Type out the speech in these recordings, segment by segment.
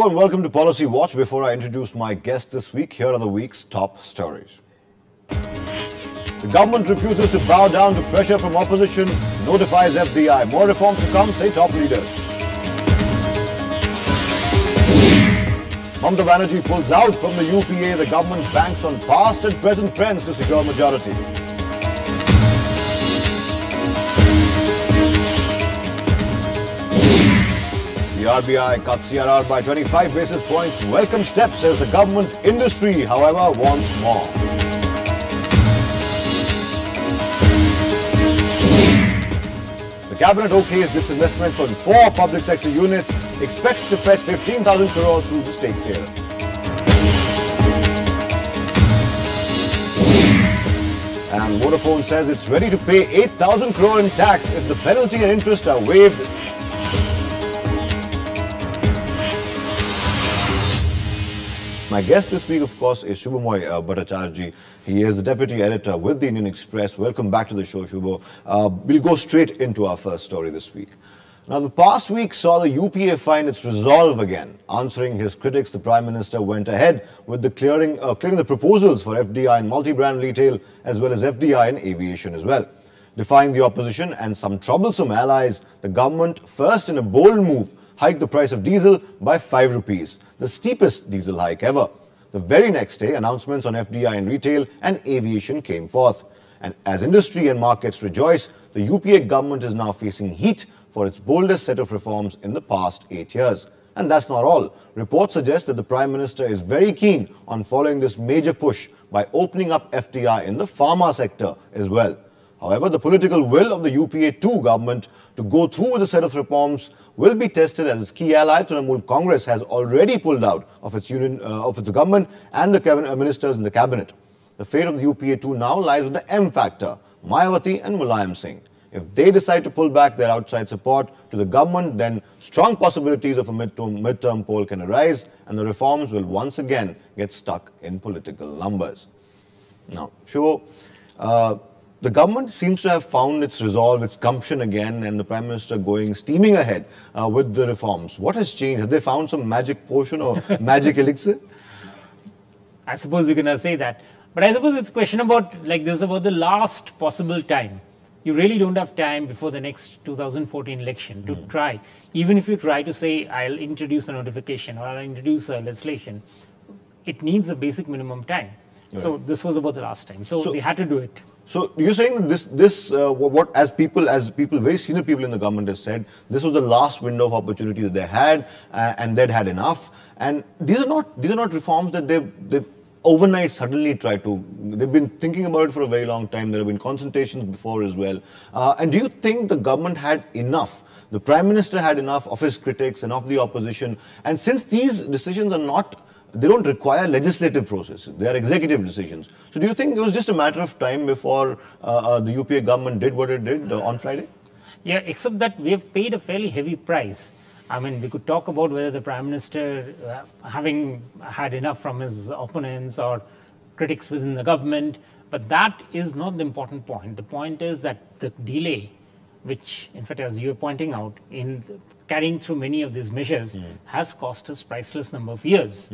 Hello and welcome to Policy Watch. Before I introduce my guest this week, here are the week's top stories. The government refuses to bow down to pressure from opposition, notifies FDI. More reforms to come, say top leaders. Mamata Banerjee pulls out from the UPA. The government banks on past and present friends to secure majority. The RBI cuts CRR by 25 basis points. Welcome step, says the government. Industry, however, wants more. The cabinet okays disinvestment on 4 public sector units. Expects to fetch 15,000 crore through the stake sale. And Vodafone says it's ready to pay 8,000 crore in tax if the penalty and interest are waived. My guest this week, of course, is Subhomoy Bhattacharjee. He is the deputy editor with the Indian Express. Welcome back to the show, Shubho. We'll go straight into our first story this week. Now, the past week saw the UPA find its resolve again. Answering his critics, the Prime Minister went ahead with the clearing the proposals for FDI in multi-brand retail as well as FDI in aviation as well. Defying the opposition and some troublesome allies, the government, first in a bold move, hiked the price of diesel by 5 rupees, the steepest diesel hike ever. The very next day, announcements on FDI in retail and aviation came forth. And as industry and markets rejoice, the UPA government is now facing heat for its boldest set of reforms in the past 8 years. And that's not all. Reports suggest that the Prime Minister is very keen on following this major push by opening up FDI in the pharma sector as well. However, the political will of the UPA-2 government to go through with a set of reforms will be tested as its key ally, Trinamool Congress, has already pulled out of its government and the ministers in the cabinet. The fate of the UPA-2 now lies with the M factor, Mayawati and Mulayam Singh. If they decide to pull back their outside support to the government, then strong possibilities of a midterm poll can arise and the reforms will once again get stuck in political numbers. Now, sure. The government seems to have found its resolve, its gumption again, and the Prime Minister going steaming ahead with the reforms. What has changed? Have they found some magic potion or magic elixir? I suppose you can say that. But I suppose it's a question about about the last possible time. You really don't have time before the next 2014 election to try. Even if you try to say, I'll introduce a notification or I'll introduce a legislation, it needs a basic minimum time. Right. So this was about the last time. So they had to do it. So you're saying that as people, very senior people in the government have said, this was the last window of opportunity that they had, and they'd had enough. And these are not reforms that they've overnight suddenly tried to. They've been thinking about it for a very long time. There have been consultations before as well. And do you think the government had enough? The Prime Minister had enough of his critics and of the opposition. And since these decisions they don't require legislative processes. They are executive decisions. So do you think it was just a matter of time before the UPA government did what it did on Friday? Yeah, except that we have paid a fairly heavy price. I mean, we could talk about whether the Prime Minister, having had enough from his opponents or critics within the government, but that is not the important point. The point is that the delay, which, in fact, as you were pointing out, in carrying through many of these measures, has cost us priceless number of years.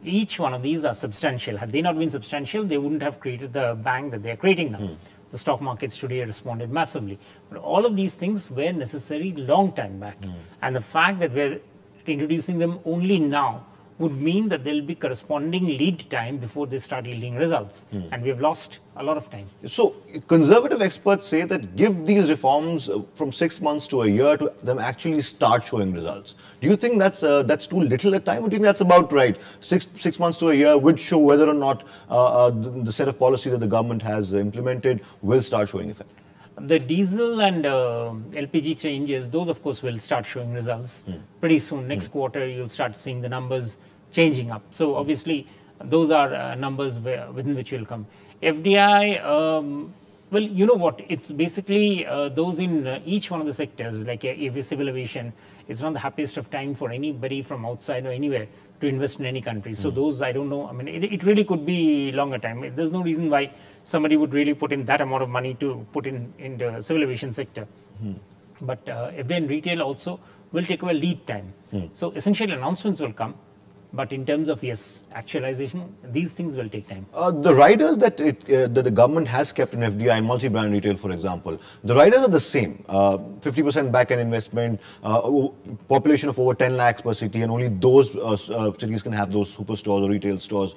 Each one of these are substantial. Had they not been substantial, they wouldn't have created the bang that they are creating now. The stock markets today responded massively. But all of these things were necessary long time back. And the fact that we're introducing them only now would mean that there will be corresponding lead time before they start yielding results. And we have lost a lot of time. So, conservative experts say that give these reforms from 6 months to a year to them actually start showing results. Do you think that's too little a time, or do you think that's about right? Six months to a year would show whether or not the set of policy that the government has implemented will start showing effect? The diesel and LPG changes, those of course will start showing results pretty soon. Next quarter, you'll start seeing the numbers changing up. So obviously, those are numbers within which will come. FDI, well, you know what? It's basically those in each one of the sectors, like civil aviation. It's not the happiest of time for anybody from outside or anywhere to invest in any country. So those, I don't know. I mean, it really could be longer time. There's no reason why somebody would really put in that amount of money to put in the civil aviation sector. but FDI in retail also will take a lead time. So essentially announcements will come. But in terms of, yes, actualization, these things will take time. The riders that the government has kept in FDI and multi-brand retail, for example, the riders are the same. 50% back-end investment, population of over 10 lakhs per city, and only those cities can have those superstores or retail stores,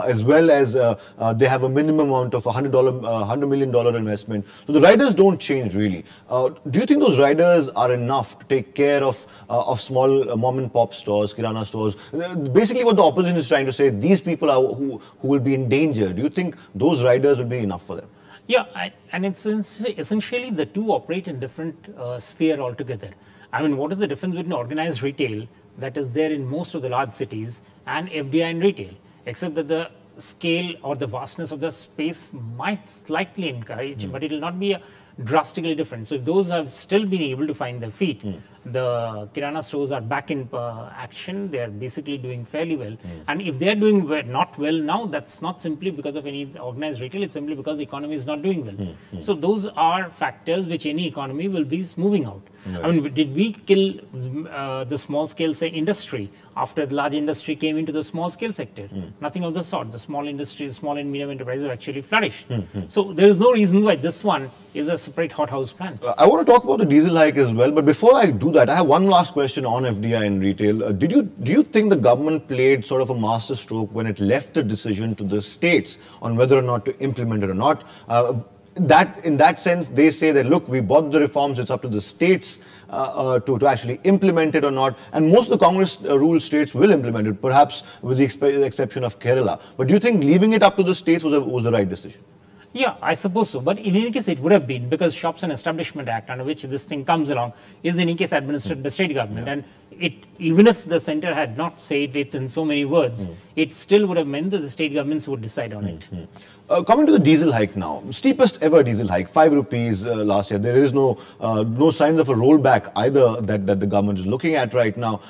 as well as they have a minimum amount of $100 million investment. So the riders don't change really. Do you think those riders are enough to take care of small mom-and-pop stores, kirana stores? Basically, what the opposition is trying to say, these people are who will be in danger. Do you think those riders will be enough for them? Yeah, and it's essentially the two operate in different sphere altogether. I mean, what is the difference between organized retail that is there in most of the large cities and FDI in retail? Except that the scale or the vastness of the space might slightly encourage, but it will not be drastically different. So if those have still been able to find their feet, the kirana stores are back in action, they are basically doing fairly well. And if they are doing not well now, that's not simply because of any organized retail, it's simply because the economy is not doing well. So those are factors which any economy will be moving out. Right. I mean, did we kill the small scale, say, industry after the large industry came into the small scale sector? Nothing of the sort. The small industries, small and medium enterprises have actually flourished. So there is no reason why this one is a separate hothouse plant. I want to talk about the diesel hike as well, but before I do that, I have one last question on FDI and retail. Do you think the government played sort of a master stroke when it left the decision to the states on whether or not to implement it or not? In that sense, they say that, look, we bought the reforms, it's up to the states to actually implement it or not. And most of the Congress-ruled states will implement it, perhaps with the exception of Kerala. But do you think leaving it up to the states was the right decision? Yeah, I suppose so. But in any case, it would have been, because Shops and Establishment Act, under which this thing comes along, is in any case administered by state government. And even if the centre had not said it in so many words, it still would have meant that the state governments would decide on it. Coming to the diesel hike now, steepest ever diesel hike, 5 rupees last year. There is no signs of a rollback either that the government is looking at right now.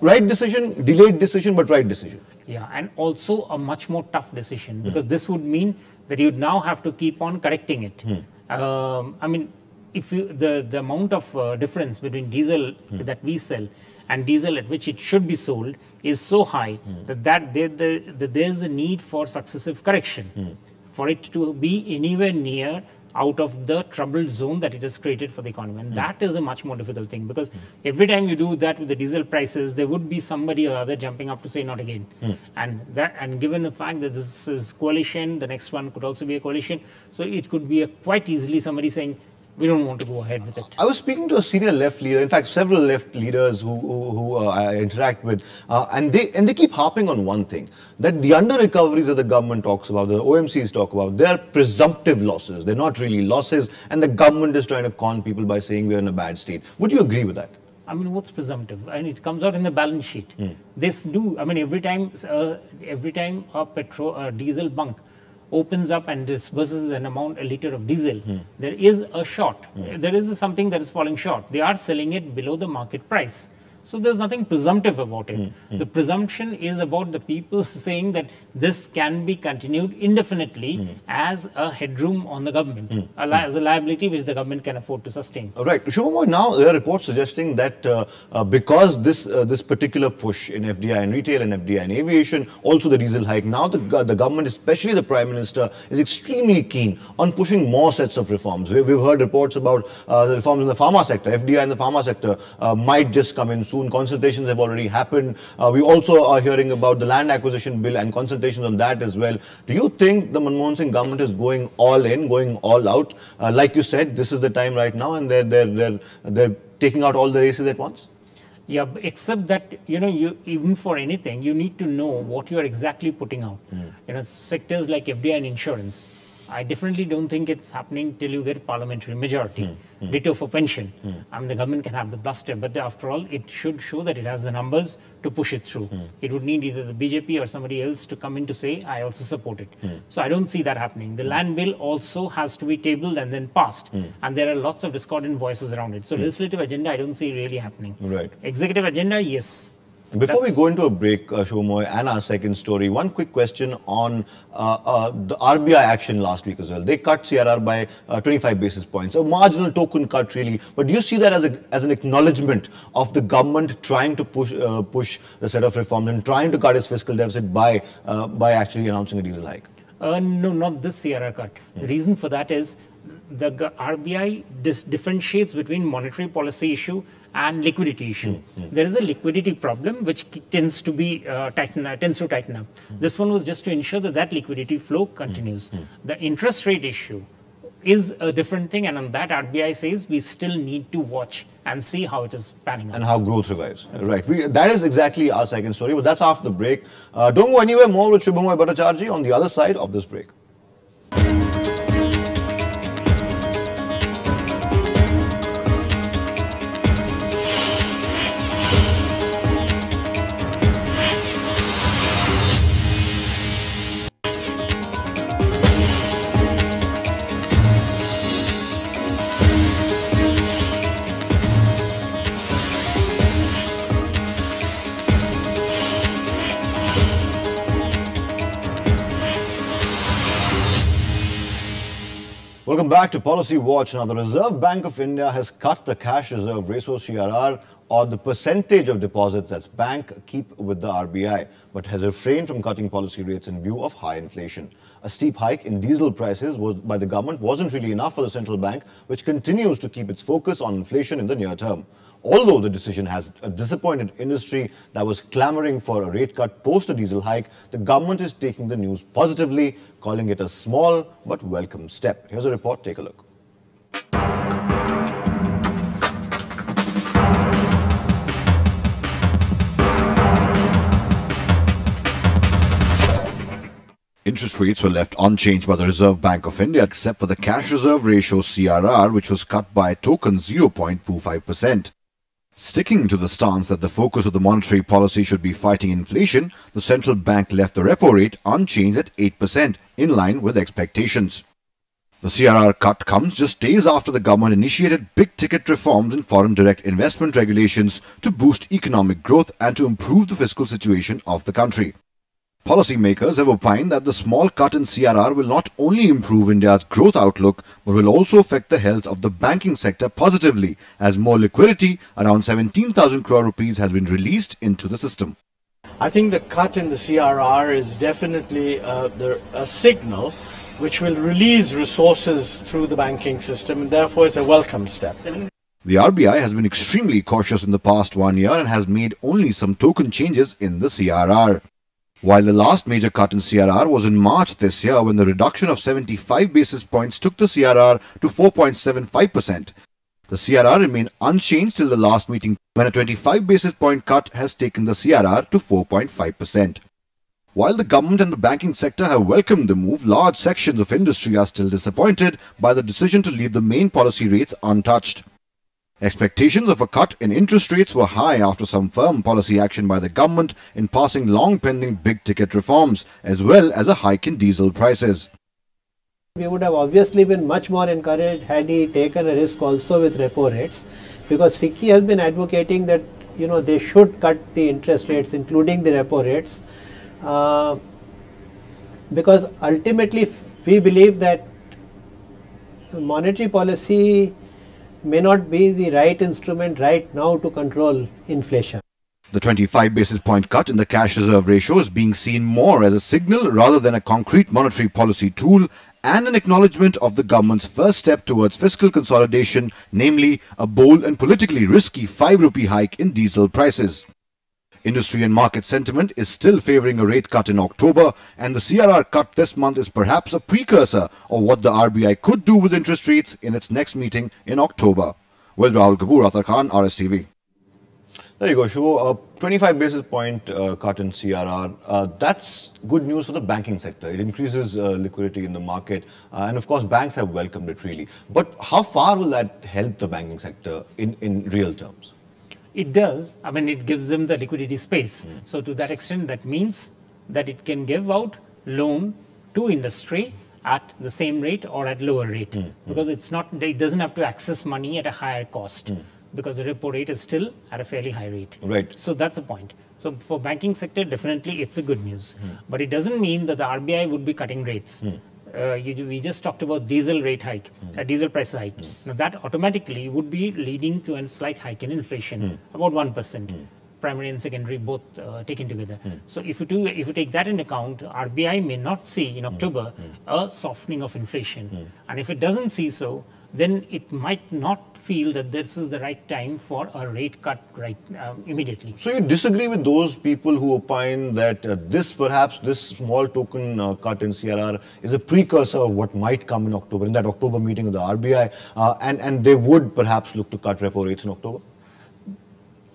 Right decision, delayed decision, but right decision. Yeah, and also a much more tough decision, because this would mean that you would now have to keep on correcting it. I mean, if the amount of difference between diesel that we sell and diesel at which it should be sold is so high that there is a need for successive correction for it to be anywhere near out of the troubled zone that it has created for the economy. And that is a much more difficult thing, because every time you do that with the diesel prices, there would be somebody or other jumping up to say not again. And given the fact that this is coalition, the next one could also be a coalition, so it could be quite easily somebody saying, we don't want to go ahead with it. I was speaking to a senior left leader, in fact, several left leaders who I interact with, and they keep harping on one thing, that the under-recoveries that the government talks about, the OMCs talk about, they are presumptive losses. They're not really losses, and the government is trying to con people by saying we're in a bad state. Would you agree with that? I mean, what's presumptive? And it comes out in the balance sheet. This I mean, every time a diesel bunk opens up and disburses an amount, a liter of diesel, there is a short. There is something that is falling short. They are selling it below the market price. So there's nothing presumptive about it. The presumption is about the people saying that this can be continued indefinitely as a headroom on the government, as a liability which the government can afford to sustain. Right. Subhomoy, now there are reports suggesting that because this particular push in FDI and retail and FDI and aviation, also the diesel hike, now the government, especially the Prime Minister, is extremely keen on pushing more sets of reforms. We've heard reports about the reforms in the pharma sector. FDI in the pharma sector might just come in soon. Consultations have already happened. We also are hearing about the land acquisition bill and consultations on that as well. Do you think the Manmohan Singh government is going all in, going all out? Like you said, this is the time right now, and they're taking out all the races at once? Yeah, except that, you even for anything, you need to know what you are exactly putting out. Sectors like FDI and insurance, I definitely don't think it's happening till you get parliamentary majority. Ditto for pension. I mean, the government can have the bluster, but after all, it should show that it has the numbers to push it through. It would need either the BJP or somebody else to come in to say, I also support it. So I don't see that happening. The land bill also has to be tabled and then passed. And there are lots of discordant voices around it. So legislative agenda, I don't see really happening. Right. Executive agenda, yes. Before we go into a break, Subhomoy, and our second story, one quick question on the RBI action last week as well. They cut CRR by 25 basis points, a marginal token cut really. But do you see that as an acknowledgement of the government trying to push a set of reforms and trying to cut its fiscal deficit by actually announcing a diesel hike? No, not this CRR cut. The reason for that is the RBI differentiates between monetary policy issue and liquidity issue. There is a liquidity problem which tends to tighten up. This one was just to ensure that liquidity flow continues. The interest rate issue is a different thing, and on that RBI says we still need to watch and see how it is panning out. And how growth revives. Right. That is exactly our second story, but that's after the break. Don't go anywhere. More with Subhomoy Bhattacharjee on the other side of this break. Welcome back to Policy Watch. Now, the Reserve Bank of India has cut the cash reserve ratio CRR, or the percentage of deposits that banks keep with the RBI, but has refrained from cutting policy rates in view of high inflation. A steep hike in diesel prices by the government wasn't really enough for the central bank, which continues to keep its focus on inflation in the near term. Although the decision has a disappointed industry that was clamoring for a rate cut post the diesel hike, the government is taking the news positively, calling it a small but welcome step. Here's a report. Take a look. Interest rates were left unchanged by the Reserve Bank of India except for the cash reserve ratio CRR, which was cut by a token 0.25%. Sticking to the stance that the focus of the monetary policy should be fighting inflation, the central bank left the repo rate unchanged at 8%, in line with expectations. The CRR cut comes just days after the government initiated big-ticket reforms in foreign direct investment regulations to boost economic growth and to improve the fiscal situation of the country. Policymakers have opined that the small cut in CRR will not only improve India's growth outlook, but will also affect the health of the banking sector positively, as more liquidity, around 17,000 crore rupees, has been released into the system. I think the cut in the CRR is definitely a signal which will release resources through the banking system, and therefore it's a welcome step. The RBI has been extremely cautious in the past 1 year and has made only some token changes in the CRR. While the last major cut in CRR was in March this year, when the reduction of 75 basis points took the CRR to 4.75%. The CRR remained unchanged till the last meeting, when a 25 basis point cut has taken the CRR to 4.5%. While the government and the banking sector have welcomed the move, large sections of industry are still disappointed by the decision to leave the main policy rates untouched. Expectations of a cut in interest rates were high after some firm policy action by the government in passing long-pending big-ticket reforms, as well as a hike in diesel prices. We would have obviously been much more encouraged had he taken a risk also with repo rates, because FICCI has been advocating that they should cut the interest rates, including the repo rates, because ultimately we believe that monetary policy may not be the right instrument right now to control inflation. The 25 basis point cut in the cash reserve ratio is being seen more as a signal rather than a concrete monetary policy tool, and an acknowledgement of the government's first step towards fiscal consolidation, namely a bold and politically risky 5 rupee hike in diesel prices. Industry and market sentiment is still favouring a rate cut in October, and the CRR cut this month is perhaps a precursor of what the RBI could do with interest rates in its next meeting in October. With Rahul Kapoor, Athar Khan, RSTV. There you go, Shubho. 25 basis point cut in CRR. That's good news for the banking sector. It increases liquidity in the market. And of course, banks have welcomed it really. But how far will that help the banking sector in real terms? It does. I mean, it gives them the liquidity space. So to that extent, that means that it can give out loan to industry at the same rate or at lower rate, because it doesn't have to access money at a higher cost. because the repo rate is still at a fairly high rate. Right. So that's the point. So for banking sector, definitely it's a good news. But it doesn't mean that the RBI would be cutting rates. We just talked about diesel rate hike, diesel price hike. Now that automatically would be leading to a slight hike in inflation, about 1%. Primary and secondary both taken together. So if you take that into account, RBI may not see in October a softening of inflation. And if it doesn't see so, then it might not feel that this is the right time for a rate cut immediately. So you disagree with those people who opine that this small token cut in CRR is a precursor of what might come in October, in that October meeting of the RBI, and they would perhaps look to cut repo rates in October?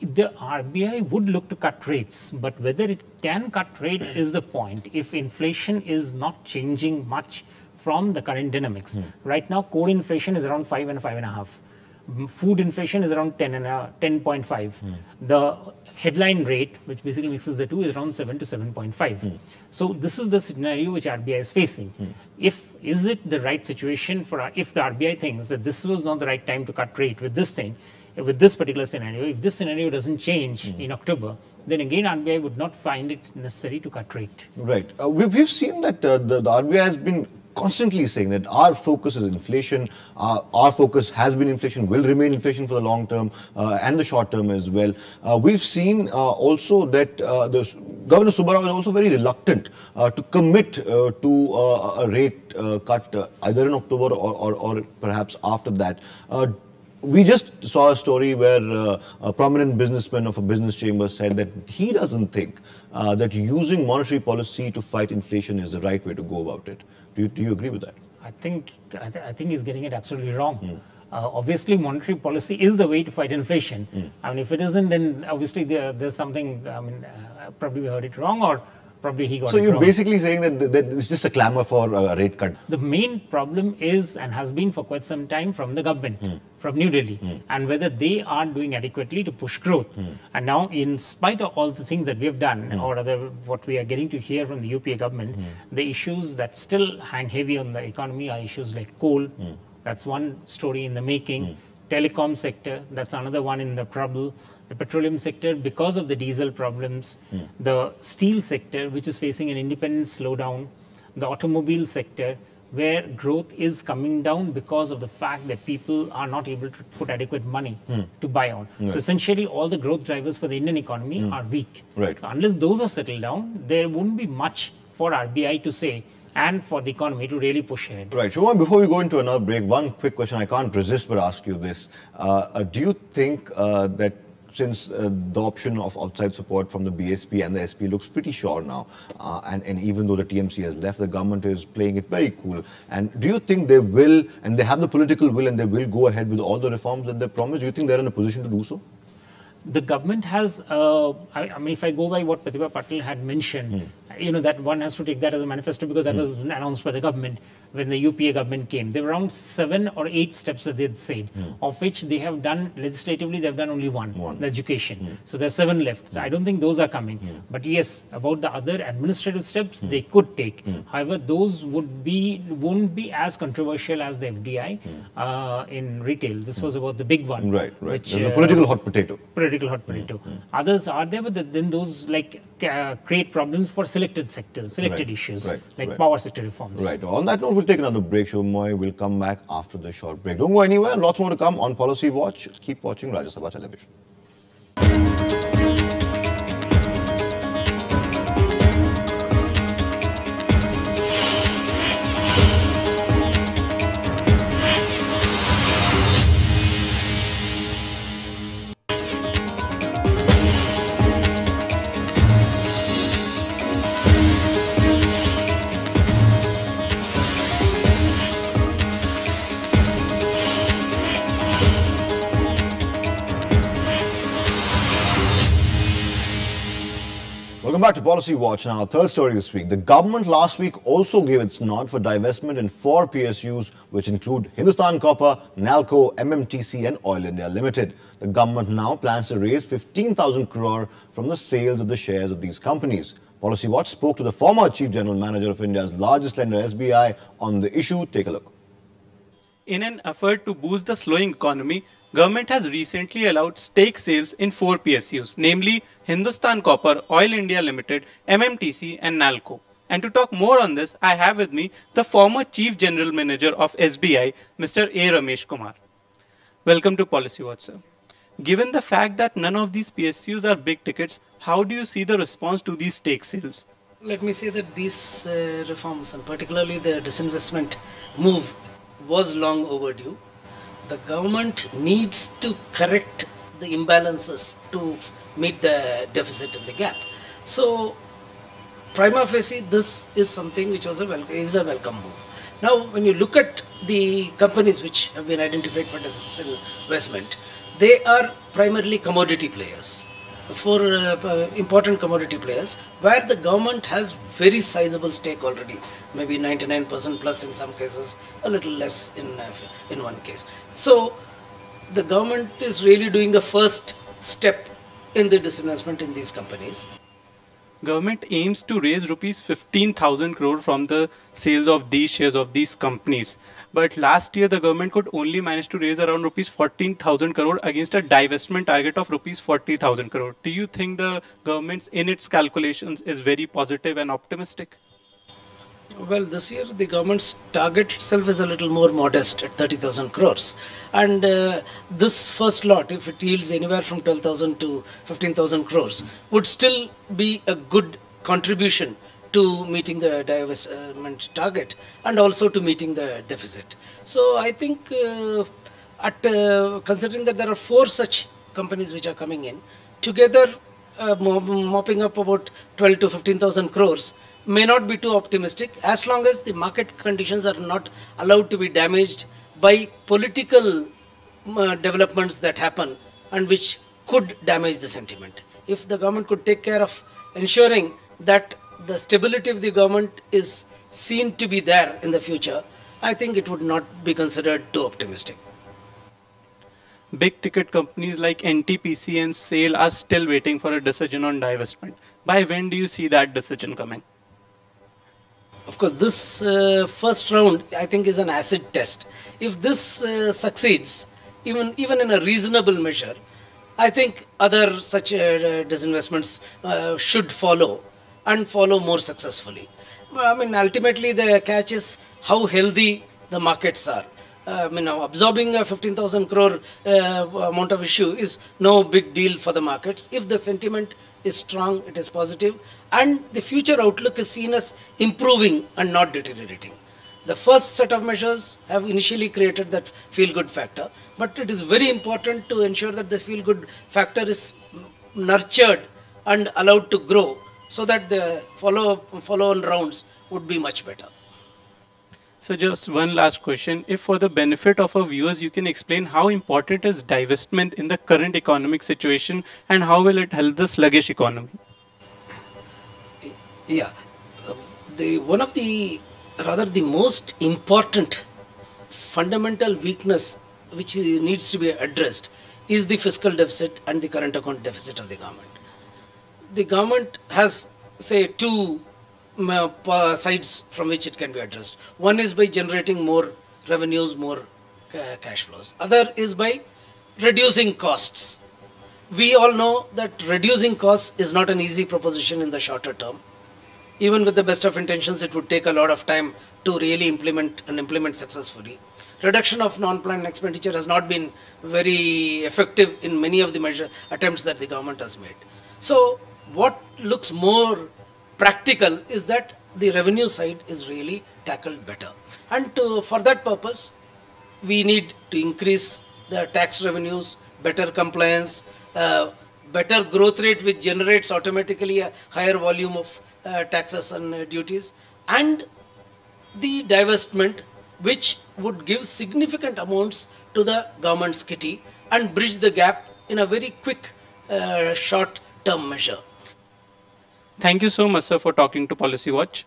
The RBI would look to cut rates, but whether it can cut rate is the point. If inflation is not changing much from the current dynamics. Right now, core inflation is around 5 and 5.5. Food inflation is around 10 and 10.5. The headline rate, which basically mixes the two, is around 7 to 7.5. So this is the scenario which RBI is facing. Is it the right situation if the RBI thinks that this was not the right time to cut rate with this thing, with this particular scenario, if this scenario doesn't change in October, then again RBI would not find it necessary to cut rate. Right. We've seen that the RBI has been constantly saying that our focus is inflation, our focus has been inflation, will remain inflation for the long term and the short term as well. We've seen also that Governor Subbarao is also very reluctant to commit to a rate cut either in October or perhaps after that. We just saw a story where a prominent businessman of a business chamber said that he doesn't think that using monetary policy to fight inflation is the right way to go about it. Do you agree with that? I think he's getting it absolutely wrong. Obviously, monetary policy is the way to fight inflation. I mean, if it isn't, then obviously there's something. I mean, probably we heard it wrong, or probably he got it wrong. So you're basically saying that it's just a clamor for a rate cut. The main problem is, and has been for quite some time, from the government, from New Delhi, and whether they are doing adequately to push growth. And now, in spite of all the things that we have done, or rather what we are getting to hear from the UPA government, the issues that still hang heavy on the economy are issues like coal. That's one story in the making. Telecom sector, that's another one in the trouble. The petroleum sector, because of the diesel problems. The steel sector, which is facing an independent slowdown. The automobile sector, where growth is coming down because of the fact that people are not able to put adequate money to buy on. Right. So essentially, all the growth drivers for the Indian economy are weak. Right. So unless those are settled down, there won't be much for RBI to say and for the economy to really push ahead. Right. Shubham, before we go into another break, one quick question. I can't resist but ask you this. Do you think that since the option of outside support from the BSP and the SP looks pretty sure now, and even though the TMC has left, the government is playing it very cool. And do you think they will, and they have the political will, and they will go ahead with all the reforms that they promised? Do you think they're in a position to do so? The government has, I mean, if I go by what Pratibha Patil had mentioned, that one has to take that as a manifesto because that was announced by the government when the UPA government came. There were around 7 or 8 steps that they had said, of which they have done, legislatively, they've done only one, the education. So there's 7 left. So I don't think those are coming. But yes, about the other administrative steps, they could take. However, those won't be as controversial as the FDI in retail. This was about the big one. Right. Which, there's a political hot potato. Political hot potato. Others are there, but then those create problems for selected sectors, selected issues, like power sector reforms. Right. On that note, we'll take another break. Subhomoy will come back after the short break. Don't go anywhere. Lots more to come on Policy Watch. Keep watching Rajya Sabha Television. Welcome back to Policy Watch. Now, our third story this week. The government last week also gave its nod for divestment in 4 PSUs, which include Hindustan Copper, NALCO, MMTC and Oil India Limited. The government now plans to raise 15,000 crore from the sales of the shares of these companies. Policy Watch spoke to the former Chief General Manager of India's largest lender, SBI, on the issue. Take a look. In an effort to boost the slowing economy, Government has recently allowed stake sales in 4 PSUs, namely Hindustan Copper, Oil India Limited, MMTC and NALCO. And to talk more on this, I have with me the former Chief General Manager of SBI, Mr. A. Ramesh Kumar. Welcome to Policy Watch, sir. Given the fact that none of these PSUs are big tickets, how do you see the response to these stake sales? Let me say that these reforms, and particularly the disinvestment move, was long overdue. The government needs to correct the imbalances to meet the deficit and the gap. So, prima facie, this is something which was a welcome move. Now, when you look at the companies which have been identified for disinvestment, they are primarily commodity players. For important commodity players, where the government has very sizable stake already, maybe 99% plus in some cases, a little less in one case. So the government is really doing the first step in the disinvestment in these companies. Government aims to raise rupees 15,000 crore from the sales of these shares of these companies. But last year, the government could only manage to raise around rupees 14,000 crore against a divestment target of rupees 40,000 crore. Do you think the government in its calculations is very positive and optimistic? Well, this year the government's target itself is a little more modest at 30,000 crores. And this first lot, if it yields anywhere from 12,000 to 15,000 crores, would still be a good contribution to meeting the divestment target and also to meeting the deficit. So I think considering that there are 4 such companies which are coming in, together mopping up about 12 to 15,000 crores may not be too optimistic, as long as the market conditions are not allowed to be damaged by political developments that happen and which could damage the sentiment. If the government could take care of ensuring that the stability of the government is seen to be there in the future, I think it would not be considered too optimistic. Big ticket companies like NTPC and SAIL are still waiting for a decision on divestment. By when do you see that decision coming? Of course, this first round, I think, is an acid test. If this succeeds, even in a reasonable measure, I think other such disinvestments should follow and follow more successfully. I mean, ultimately the catch is how healthy the markets are. Absorbing a 15,000 crore amount of issue is no big deal for the markets. If the sentiment is strong, it is positive, and the future outlook is seen as improving and not deteriorating. The first set of measures have initially created that feel-good factor, but it is very important to ensure that the feel-good factor is nurtured and allowed to grow so that the follow-on rounds would be much better. So just one last question. If for the benefit of our viewers, you can explain how important is divestment in the current economic situation and how will it help the sluggish economy? Yeah, one of the most important fundamental weakness which needs to be addressed is the fiscal deficit and the current account deficit of the government. The government has, say, 2 sides from which it can be addressed. One is by generating more revenues, more cash flows. Other is by reducing costs. We all know that reducing costs is not an easy proposition in the shorter term. Even with the best of intentions, it would take a lot of time to really implement successfully. Reduction of non-planned expenditure has not been very effective in many of the attempts that the government has made. So what looks more practical is that the revenue side is really tackled better. And for that purpose, we need to increase the tax revenues, better compliance, better growth rate which generates automatically a higher volume of taxes and duties, and the divestment which would give significant amounts to the government's kitty and bridge the gap in a very quick short-term measure. Thank you so much, sir, for talking to Policy Watch.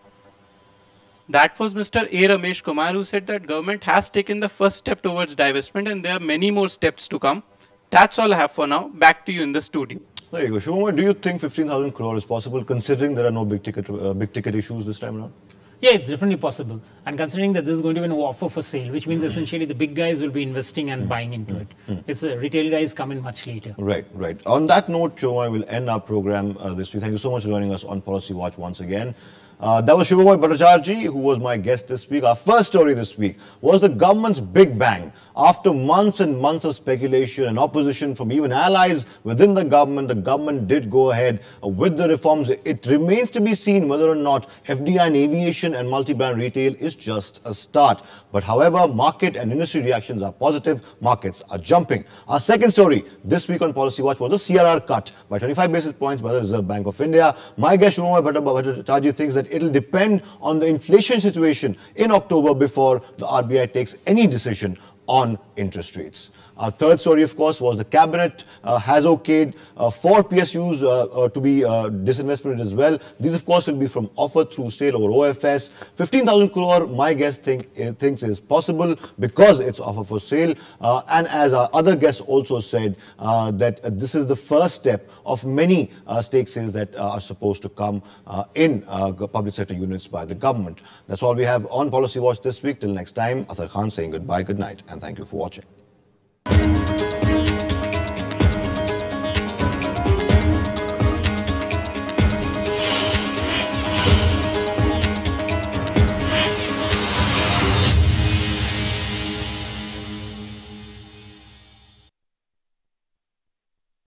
That was Mr. A. Ramesh Kumar, who said that government has taken the first step towards divestment and there are many more steps to come. That's all I have for now. Back to you in the studio. There you go. Subhomoy, do you think 15,000 crore is possible considering there are no big ticket issues this time around? Yeah, it's definitely possible. And considering that this is going to be an offer for sale, which means essentially the big guys will be investing and buying into it. It's the retail guys come in much later. Right, right. On that note, Joe, I will end our program this week. Thank you so much for joining us on Policy Watch once again. That was Subhomoy Bhattacharjee, who was my guest this week. Our first story this week was the government's big bang. After months and months of speculation and opposition from even allies within the government did go ahead with the reforms. It remains to be seen whether or not FDI in aviation and multi-brand retail is just a start. But however, market and industry reactions are positive. Markets are jumping. Our second story this week on Policy Watch was the CRR cut by 25 basis points by the Reserve Bank of India. My guest Subhomoy Bhattacharjee thinks that it will depend on the inflation situation in October before the RBI takes any decision on interest rates. Our third story, of course, was the cabinet has okayed 4 PSUs to be disinvested as well. These, of course, will be from offer through sale or OFS. 15,000 crore, my guest thinks is possible because it's offer for sale. And as our other guests also said, that this is the first step of many stake sales that are supposed to come in public sector units by the government. That's all we have on Policy Watch this week. Till next time, Athar Khan saying goodbye, good night, and thank you for watching.